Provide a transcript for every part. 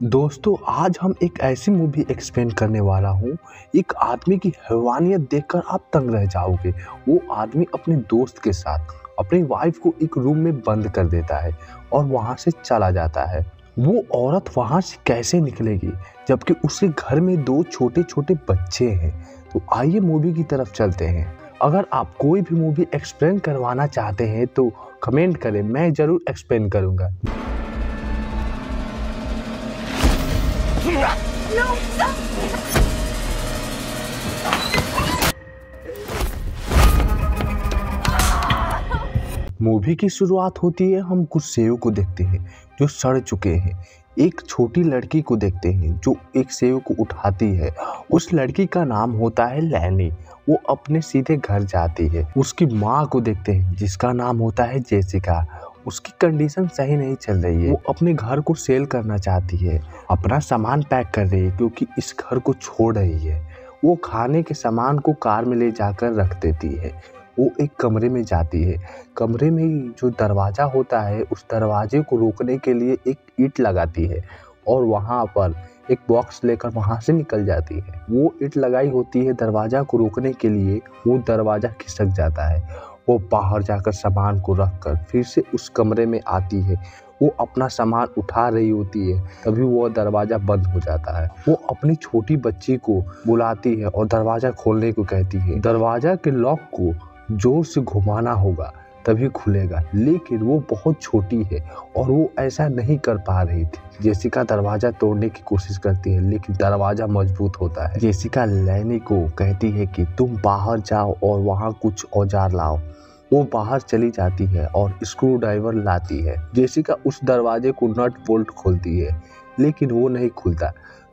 दोस्तों, आज हम एक ऐसी मूवी एक्सप्लेन करने वाला हूँ। एक आदमी की हैवानियत देखकर आप तंग रह जाओगे। वो आदमी अपने दोस्त के साथ अपनी वाइफ को एक रूम में बंद कर देता है और वहाँ से चला जाता है। वो औरत वहाँ से कैसे निकलेगी जबकि उसके घर में दो छोटे छोटे बच्चे हैं। तो आइए मूवी की तरफ चलते हैं। अगर आप कोई भी मूवी एक्सप्लेन करवाना चाहते हैं तो कमेंट करें, मैं ज़रूर एक्सप्लेन करूँगा। No, stop! मूवी की शुरुआत होती है। हम कुछ सेव को देखते हैं जो सड़ चुके हैं। एक छोटी लड़की को देखते हैं जो एक सेव को उठाती है। उस लड़की का नाम होता है लैनी। वो अपने सीधे घर जाती है। उसकी माँ को देखते हैं जिसका नाम होता है जेसिका। उसकी कंडीशन सही नहीं चल रही है। वो अपने घर को सेल करना चाहती है, अपना सामान पैक कर रही है क्योंकि इस घर को छोड़ रही है। वो खाने के सामान को कार में ले जाकर रख देती है। वो एक कमरे में जाती है। कमरे में जो दरवाज़ा होता है उस दरवाजे को रोकने के लिए एक ईंट लगाती है और वहाँ पर एक बॉक्स लेकर वहाँ से निकल जाती है। वो ईंट लगाई होती है दरवाज़ा को रोकने के लिए। वो दरवाज़ा खिसक जाता है। वो बाहर जाकर सामान को रखकर फिर से उस कमरे में आती है। वो अपना सामान उठा रही होती है, तभी वो दरवाज़ा बंद हो जाता है। वो अपनी छोटी बच्ची को बुलाती है और दरवाज़ा खोलने को कहती है। दरवाज़ा के लॉक को जोर से घुमाना होगा तभी खुलेगा, लेकिन वो बहुत छोटी है और वो ऐसा नहीं कर पा रही थी। जेसिका दरवाज़ा तोड़ने की कोशिश करती है लेकिन दरवाज़ा मजबूत होता है। जेसिका लैनी को कहती है कि तुम बाहर जाओ और वहाँ कुछ औजार लाओ। वो बाहर चली जाती है और स्क्रू ड्राइवर लाती है। जेसिका उस दरवाजे को नट बोल्ट खोलती है लेकिन वो नहीं खुलता।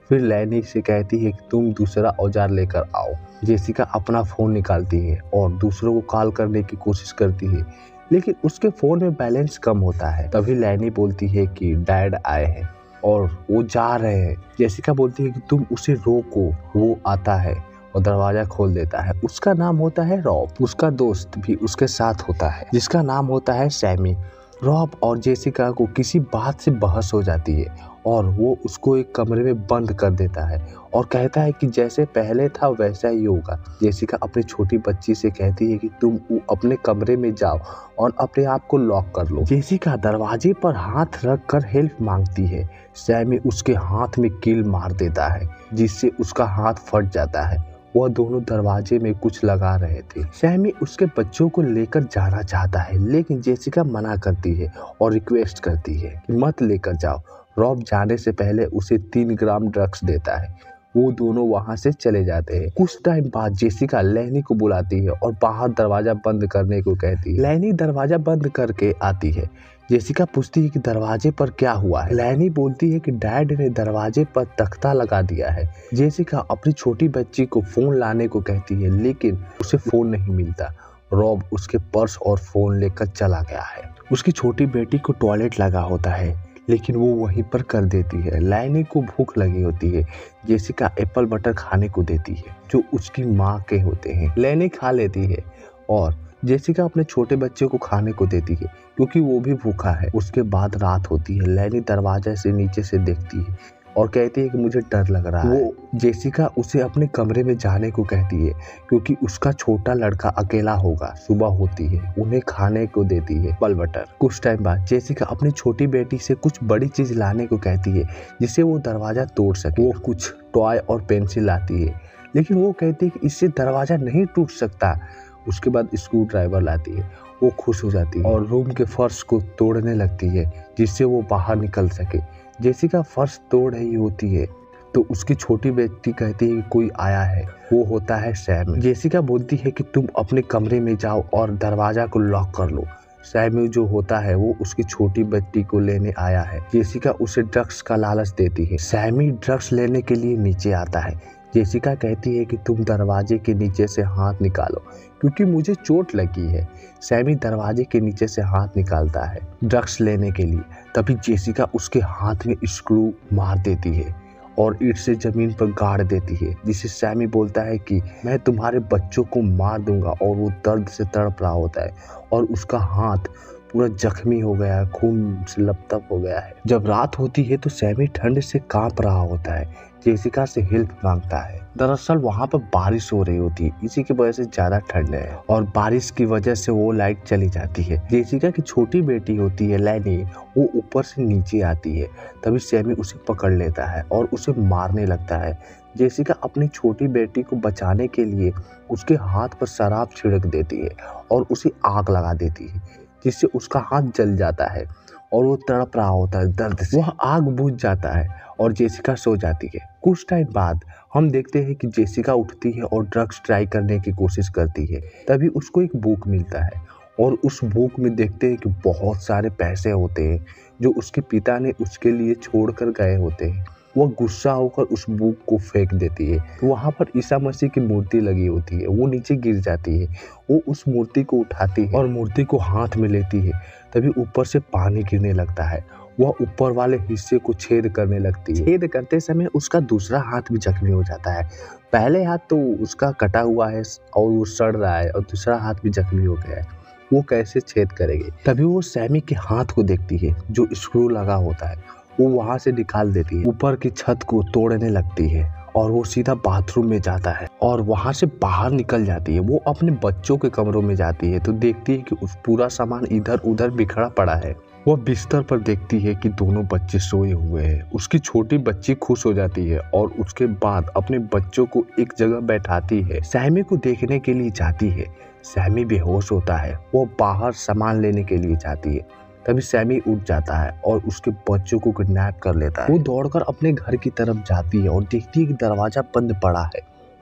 फिर लैनी से कहती है कि तुम दूसरा औजार लेकर आओ। जेसिका अपना फ़ोन निकालती है और दूसरों को कॉल करने की कोशिश करती है लेकिन उसके फ़ोन में बैलेंस कम होता है। तभी लैनी बोलती है कि डैड आए हैं और वो जा रहे हैं। जेसिका बोलती है कि तुम उसे रोको। वो आता है और दरवाज़ा खोल देता है। उसका नाम होता है रॉब। उसका दोस्त भी उसके साथ होता है जिसका नाम होता है सैमी। रॉब और जेसिका को किसी बात से बहस हो जाती है और वो उसको एक कमरे में बंद कर देता है और कहता है कि जैसे पहले था वैसा ही होगा। जेसिका अपनी छोटी बच्ची से कहती है कि तुम अपने कमरे में जाओ और अपने आप को लॉक कर लो। जेसिका दरवाजे पर हाथ रख कर हेल्प मांगती है। सैमी उसके हाथ में कील मार देता है जिससे उसका हाथ फट जाता है। वह दोनों दरवाजे में कुछ लगा रहे थे। सैमी उसके बच्चों को लेकर जाना चाहता है लेकिन जेसिका मना करती है और रिक्वेस्ट करती है कि मत लेकर जाओ। रॉब जाने से पहले उसे 3 ग्राम ड्रग्स देता है। वो दोनों वहां से चले जाते हैं। कुछ टाइम बाद जेसिका लैनी को बुलाती है और बाहर दरवाजा बंद करने को कहती है। लैनी दरवाजा बंद करके आती है। जेसिका पूछती है कि दरवाजे पर क्या हुआ है। लैनी बोलती है कि डैड ने दरवाजे पर तख्ता लगा दिया है। जेसिका अपनी छोटी बच्ची को फोन लाने को कहती है लेकिन उसे फोन नहीं मिलता। रॉब उसके पर्स और फोन लेकर चला गया है। उसकी छोटी बेटी को टॉयलेट लगा होता है लेकिन वो वहीं पर कर देती है। लैनी को भूख लगी होती है। जेसिका एप्पल बटर खाने को देती है जो उसकी माँ के होते हैं। लैनी खा लेती है और जेसिका अपने छोटे बच्चे को खाने को देती है क्योंकि वो भी भूखा है। उसके बाद रात होती है। लैनी दरवाजे से नीचे से देखती है और कहती है कि मुझे डर लग रहा है। वो जेसिका उसे अपने कमरे में जाने को कहती है क्योंकि उसका छोटा लड़का अकेला होगा। सुबह होती है। उन्हें खाने को देती है एप्पल बटर। कुछ टाइम बाद जेसिका अपनी छोटी बेटी से कुछ बड़ी चीज लाने को कहती है जिससे वो दरवाजा तोड़ सके। वो कुछ टॉय और पेंसिल लाती है लेकिन वो कहती है कि इससे दरवाजा नहीं टूट सकता। उसके बाद स्क्रू ड्राइवर लाती है। वो खुश हो जाती है और रूम के फर्श को तोड़ने लगती है जिससे वो बाहर निकल सके। जेसिका फर्श तोड़ रही होती है तो उसकी छोटी बेटी कहती है कि कोई आया है। वो होता है सैम। जेसिका बोलती है कि तुम अपने कमरे में जाओ और दरवाजा को लॉक कर लो। सैम जो होता है वो उसकी छोटी बेटी को लेने आया है। जेसिका उसे ड्रग्स का लालच देती है। सैमी ड्रग्स लेने के लिए नीचे आता है। जेसिका कहती है कि तुम दरवाजे के नीचे से हाथ निकालो क्योंकि मुझे चोट लगी है। सैमी दरवाजे के नीचे से हाथ निकालता है ड्रग्स लेने के लिए। तभी जेसिका उसके हाथ में स्क्रू मार देती है और ईंट से जमीन पर गाड़ देती है जिससे सैमी बोलता है कि मैं तुम्हारे बच्चों को मार दूंगा और वो दर्द से तड़प रहा होता है और उसका हाथ पूरा जख्मी हो गया है, खून से लपतप हो गया है। जब रात होती है तो सैमी ठंड से कांप रहा होता है, जेसिका से हेल्प मांगता है। दरअसल वहाँ पर बारिश हो रही होती है, इसी की वजह से ज्यादा ठंड है और बारिश की वजह से वो लाइट चली जाती है। जेसिका की छोटी बेटी होती है लैनी, वो ऊपर से नीचे आती है। तभी सैमी उसे पकड़ लेता है और उसे मारने लगता है। जेसिका अपनी छोटी बेटी को बचाने के लिए उसके हाथ पर शराब छिड़क देती है और उसे आग लगा देती है, जिससे उसका हाथ जल जाता है और वो तड़प रहा होता है दर्द से। वह आग बुझ जाता है और जेसिका सो जाती है। कुछ टाइम बाद हम देखते हैं कि जेसिका उठती है और ड्रग्स ट्राई करने की कोशिश करती है। तभी उसको एक बुक मिलता है और उस बुक में देखते हैं कि बहुत सारे पैसे होते हैं जो उसके पिता ने उसके लिए छोड़ कर गए होते हैं। वह गुस्सा होकर उस बुक को फेंक देती है। वहाँ पर ईसा मसीह की मूर्ति लगी होती है, वो नीचे गिर जाती है। वो उस मूर्ति को उठाती है और मूर्ति को हाथ में लेती है। तभी ऊपर से पानी गिरने लगता है। वह ऊपर वाले हिस्से को छेद करने लगती है। छेद करते समय उसका दूसरा हाथ भी जख्मी हो जाता है। पहले हाथ तो उसका कटा हुआ है और वो सड़ रहा है और दूसरा हाथ भी जख्मी हो गया है। वो कैसे छेद करेगी? तभी वो सैमी के हाथ को देखती है जो स्क्रू लगा होता है, वो वहां से निकाल देती है। ऊपर की छत को तोड़ने लगती है और वो सीधा बाथरूम में जाता है और वहां से बाहर निकल जाती है। वो अपने बच्चों के कमरों में जाती है तो देखती है कि उस पूरा सामान इधर उधर बिखरा पड़ा है। वह बिस्तर पर देखती है कि दोनों बच्चे सोए हुए हैं। उसकी छोटी बच्ची खुश हो जाती है और उसके बाद अपने बच्चों को एक जगह बैठाती है। सैमी को देखने के लिए जाती है। सैमी बेहोश होता है। वो बाहर सामान लेने के लिए जाती है। तभी सैमी उठ जाता है और उसके बच्चों को किडनैप कर लेता है। वो दौड़कर अपने घर की तरफ जाती है और देखती है कि दरवाजा बंद पड़ा है।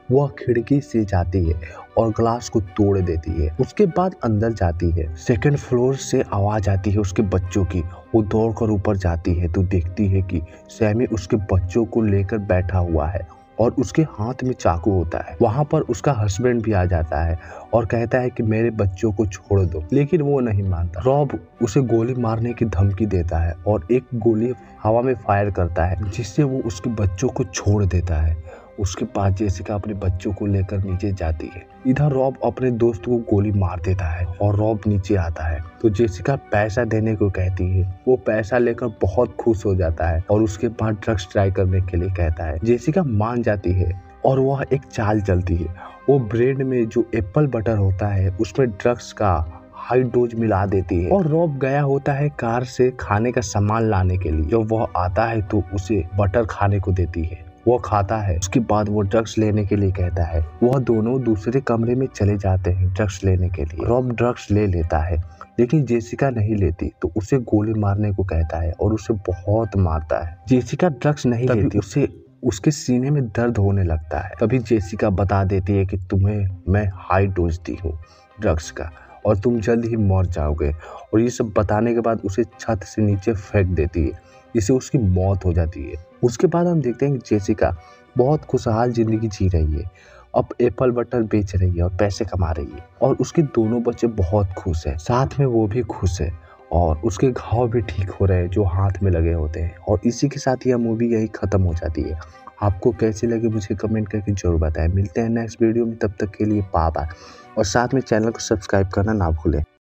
वह खिड़की से जाती है और ग्लास को तोड़ देती है। उसके बाद अंदर जाती है। सेकंड फ्लोर से आवाज आती है उसके बच्चों की। वो दौड़कर ऊपर जाती है तो देखती है कि सैमी उसके बच्चों को लेकर बैठा हुआ है और उसके हाथ में चाकू होता है। वहाँ पर उसका हस्बैंड भी आ जाता है और कहता है कि मेरे बच्चों को छोड़ दो, लेकिन वो नहीं मानता। रॉब उसे गोली मारने की धमकी देता है और एक गोली हवा में फायर करता है, जिससे वो उसके बच्चों को छोड़ देता है। उसके बाद जेसिका अपने बच्चों को लेकर नीचे जाती है। इधर रॉब अपने दोस्त को गोली मार देता है और रॉब नीचे आता है तो जेसिका पैसा देने को कहती है। वो पैसा लेकर बहुत खुश हो जाता है और उसके बाद ड्रग्स ट्राई करने के लिए कहता है। जेसिका मान जाती है और वह एक चाल चलती है। वो ब्रेड में जो एप्पल बटर होता है उसमें ड्रग्स का हाई डोज मिला देती है और रॉब गया होता है कार से खाने का सामान लाने के लिए। जब वह आता है तो उसे बटर खाने को देती है। वो खाता है। उसके बाद वो ड्रग्स लेने के लिए कहता है। वह दोनों दूसरे कमरे में चले जाते हैं ड्रग्स लेने के लिए। रॉब ड्रग्स ले लेता है लेकिन जेसिका नहीं लेती तो उसे गोली मारने को कहता है और उसे बहुत मारता है। जेसिका ड्रग्स नहीं लेती, उसे उसके सीने में दर्द होने लगता है। तभी जेसिका बता देती है कि तुम्हें मैं हाई डोज दी हूँ ड्रग्स का और तुम जल्द ही मर जाओगे। और ये सब बताने के बाद उसे छत से नीचे फेंक देती है, जिससे उसकी मौत हो जाती है। उसके बाद हम देखते हैं कि जेसिका बहुत खुशहाल जिंदगी जी रही है। अब एप्पल बटर बेच रही है और पैसे कमा रही है और उसके दोनों बच्चे बहुत खुश हैं। साथ में वो भी खुश है और उसके घाव भी ठीक हो रहे हैं जो हाथ में लगे होते हैं। और इसी के साथ यह मूवी यही खत्म हो जाती है। आपको कैसी लगी मुझे कमेंट करके जरूर बताएं। मिलते हैं नेक्स्ट वीडियो में, तब तक के लिए बाय बाय और साथ में चैनल को सब्सक्राइब करना ना भूलें।